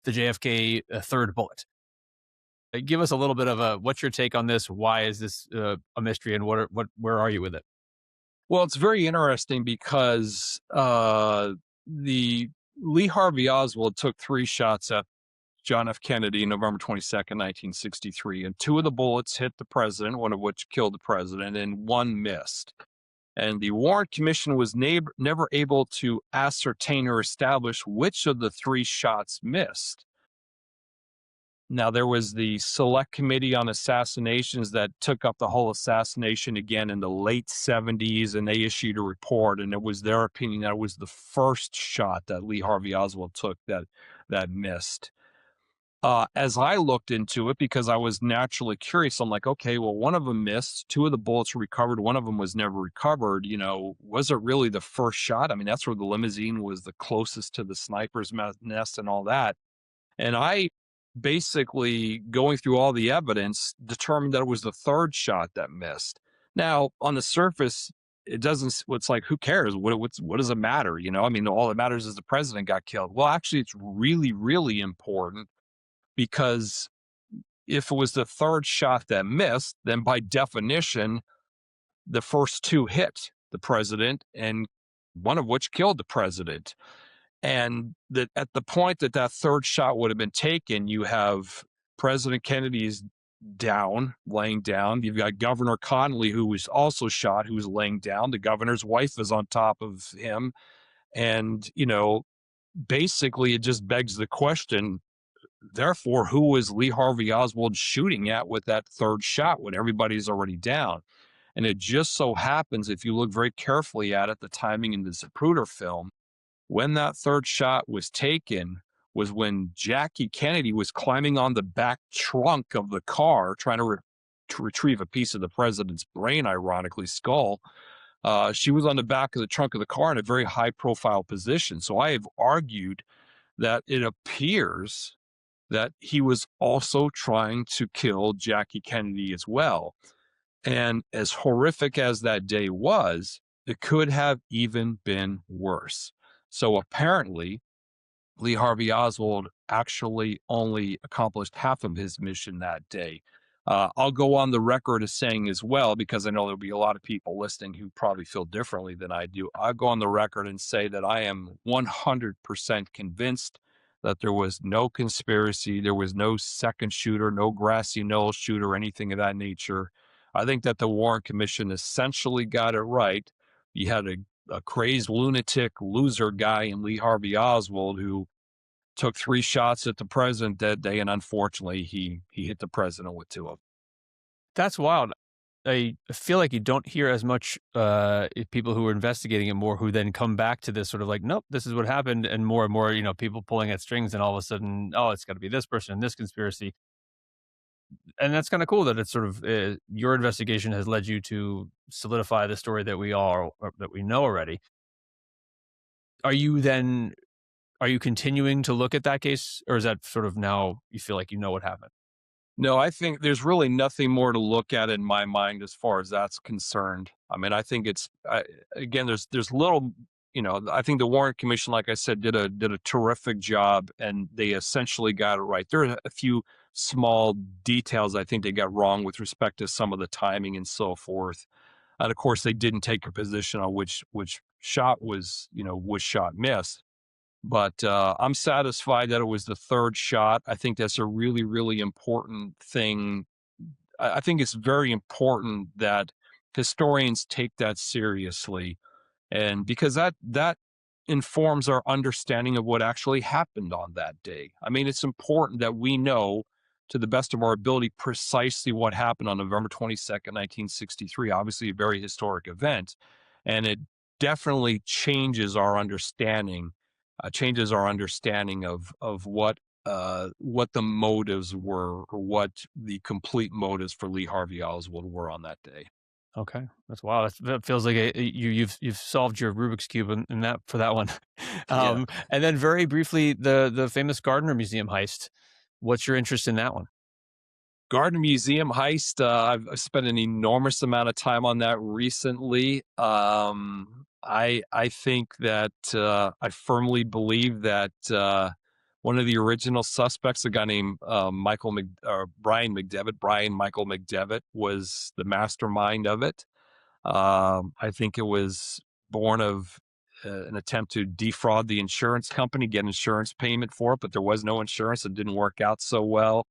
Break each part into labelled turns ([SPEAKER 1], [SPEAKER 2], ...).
[SPEAKER 1] the JFK third bullet. Give us a little bit of what's your take on this? Why is this a mystery, and where are you with it?
[SPEAKER 2] Well, it's very interesting because the Lee Harvey Oswald took 3 shots at John F. Kennedy, November 22nd, 1963, and 2 of the bullets hit the president, one of which killed the president, and one missed. And the Warren Commission was never able to ascertain or establish which of the 3 shots missed. Now, there was the Select Committee on Assassinations that took up the whole assassination again in the late 70s, and they issued a report, and it was their opinion that it was the first shot that Lee Harvey Oswald took that missed. As I looked into it, because I was naturally curious, I'm like, okay, well, one of them missed, 2 of the bullets were recovered, one of them was never recovered. Was it really the first shot? I mean, that's where the limousine was the closest to the sniper's nest and all that. And I basically, going through all the evidence, determined that it was the third shot that missed. Now, on the surface, it's like, who cares? What does it matter? I mean, all that matters is the president got killed. Well, actually, it's really, really important, because if it was the third shot that missed, then by definition, the first 2 hit the president, and one of which killed the president. And that at the point that third shot would have been taken, you have President Kennedy's laying down. You've got Governor Connolly, who was also shot, who was laying down. The governor's wife is on top of him. And, basically it just begs the question, therefore, who was Lee Harvey Oswald shooting at with that third shot when everybody's already down? And it just so happens, if you look very carefully at it, the timing in the Zapruder film, when that third shot was taken was when Jackie Kennedy was climbing on the back trunk of the car, trying to retrieve a piece of the president's brain, ironically, skull. She was on the back of the trunk of the car in a very high-profile position. So I have argued that it appears that he was also trying to kill Jackie Kennedy as well. And as horrific as that day was, it could have even been worse. So apparently, Lee Harvey Oswald actually only accomplished half of his mission that day. I'll go on the record as saying as well, because I know there'll be a lot of people listening who probably feel differently than I do. I'll go on the record and say that I am 100% convinced that there was no conspiracy, there was no second shooter, no grassy knoll shooter, anything of that nature. I think that the Warren Commission essentially got it right. You had a crazed lunatic loser guy in Lee Harvey Oswald who took 3 shots at the president that day, and unfortunately he hit the president with 2 of them.
[SPEAKER 1] That's wild. I feel like you don't hear as much people who are investigating it more, who then come back to this sort of like, nope, this is what happened, and more, people pulling at strings, and all of a sudden, oh, it's got to be this person and this conspiracy. And that's kind of cool that it's sort of your investigation has led you to solidify the story that we know already. Are you continuing to look at that case, or is that sort of now you feel like you know what happened?
[SPEAKER 2] No, I think there's really nothing more to look at in my mind as far as that's concerned. I mean, I think again, there's little, I think the Warren Commission, like I said, did a terrific job, and they essentially got it right. There are a few small details I think they got wrong with respect to some of the timing and so forth. And of course, they didn't take a position on which shot was shot miss. But I'm satisfied that it was the third shot. I think that's a really, really important thing. I think it's very important that historians take that seriously, and because that informs our understanding of what actually happened on that day. I mean, it's important that we know, to the best of our ability, precisely what happened on November 22nd, 1963. Obviously, a very historic event, and it definitely changes our understanding of what the motives were, or what the complete motives for Lee Harvey Oswald were on that day.
[SPEAKER 1] Okay, that's wild. That feels like you've solved your Rubik's cube in that for that one.
[SPEAKER 2] Yeah.
[SPEAKER 1] And then very briefly, the famous Gardner Museum heist. What's your interest in that one?
[SPEAKER 2] Gardner Museum heist. I've spent an enormous amount of time on that recently. I think that I firmly believe that one of the original suspects, a guy named Brian Michael McDevitt, was the mastermind of it. I think it was born of an attempt to defraud the insurance company, get insurance payment for it, but there was no insurance. It didn't work out so well.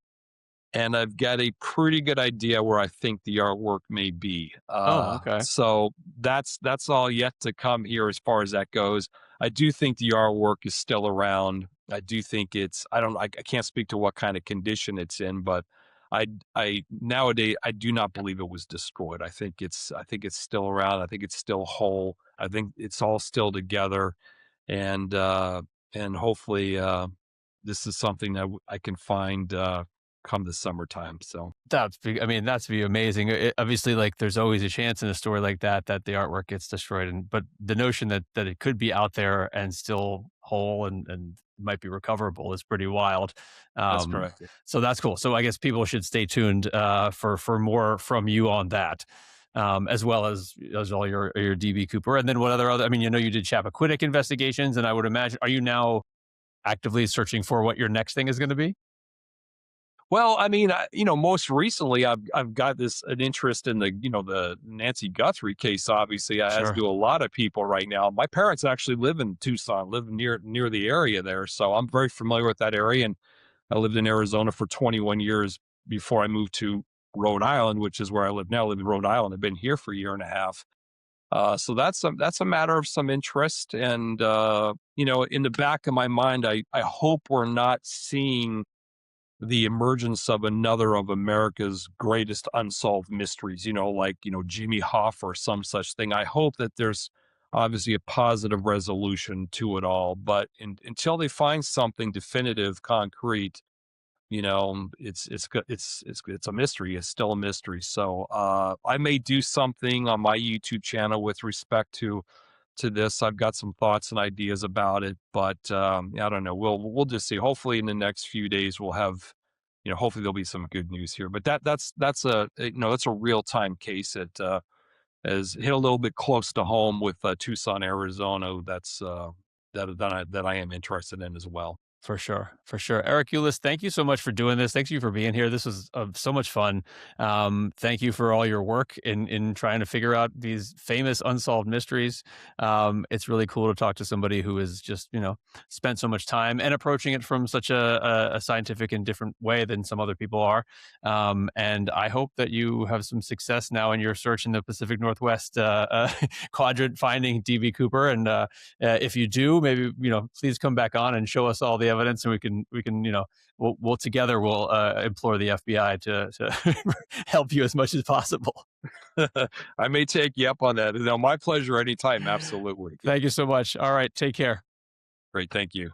[SPEAKER 2] And I've got a pretty good idea where I think the artwork may be.
[SPEAKER 1] Oh, okay.
[SPEAKER 2] So that's all yet to come here as far as that goes. I do think the artwork is still around. I do think I can't speak to what kind of condition it's in, but I nowadays I do not believe it was destroyed. I think it's still around. I think it's still whole. I think it's all still together, and hopefully this is something that I can find come the summertime. So
[SPEAKER 1] I mean, that's be amazing. Obviously, like there's always a chance in a story like that that the artwork gets destroyed, but the notion that it could be out there and still whole and might be recoverable is pretty wild.
[SPEAKER 2] that's
[SPEAKER 1] Um,
[SPEAKER 2] correct.
[SPEAKER 1] so that's cool. So I guess people should stay tuned for more from you on that. As well as all your DB Cooper, and then what other? I mean, you did Chappaquiddick investigations, and I would imagine, are you now actively searching for what your next thing is going to be?
[SPEAKER 2] Well, I mean, most recently I've got an interest in the Nancy Guthrie case. Obviously, as
[SPEAKER 1] Sure.
[SPEAKER 2] do a lot of people right now. My parents actually live in Tucson, live near the area there, so I'm very familiar with that area. And I lived in Arizona for 21 years before I moved to Rhode Island, which is where I live now. I live in Rhode Island. I've been here for a year and a half. So that's a matter of some interest, and in the back of my mind, I hope we're not seeing the emergence of another of America's greatest unsolved mysteries, like, Jimmy Hoffa or some such thing. I hope that there's obviously a positive resolution to it all, but until they find something definitive, concrete, it's a mystery. It's still a mystery. So I may do something on my YouTube channel with respect to this. I've got some thoughts and ideas about it, but I don't know. We'll just see. Hopefully, in the next few days, we'll have, hopefully there'll be some good news here. But that's a real time case that has hit a little bit close to home with Tucson, Arizona. That I am interested in as well.
[SPEAKER 1] For sure, for sure. Eric Ulis, thank you so much for doing this. Thanks you for being here. This was so much fun. Thank you for all your work in trying to figure out these famous unsolved mysteries. It's really cool to talk to somebody who has just spent so much time and approaching it from such a scientific and different way than some other people are. And I hope that you have some success now in your search in the Pacific Northwest quadrant, finding DB Cooper. And if you do, maybe please come back on and show us all the evidence, and we can we'll together we'll implore the FBI to help you as much as possible.
[SPEAKER 2] I may take you up on that. No, my pleasure anytime. Absolutely.
[SPEAKER 1] Thank you so much. All right, take care.
[SPEAKER 2] Great. Thank you.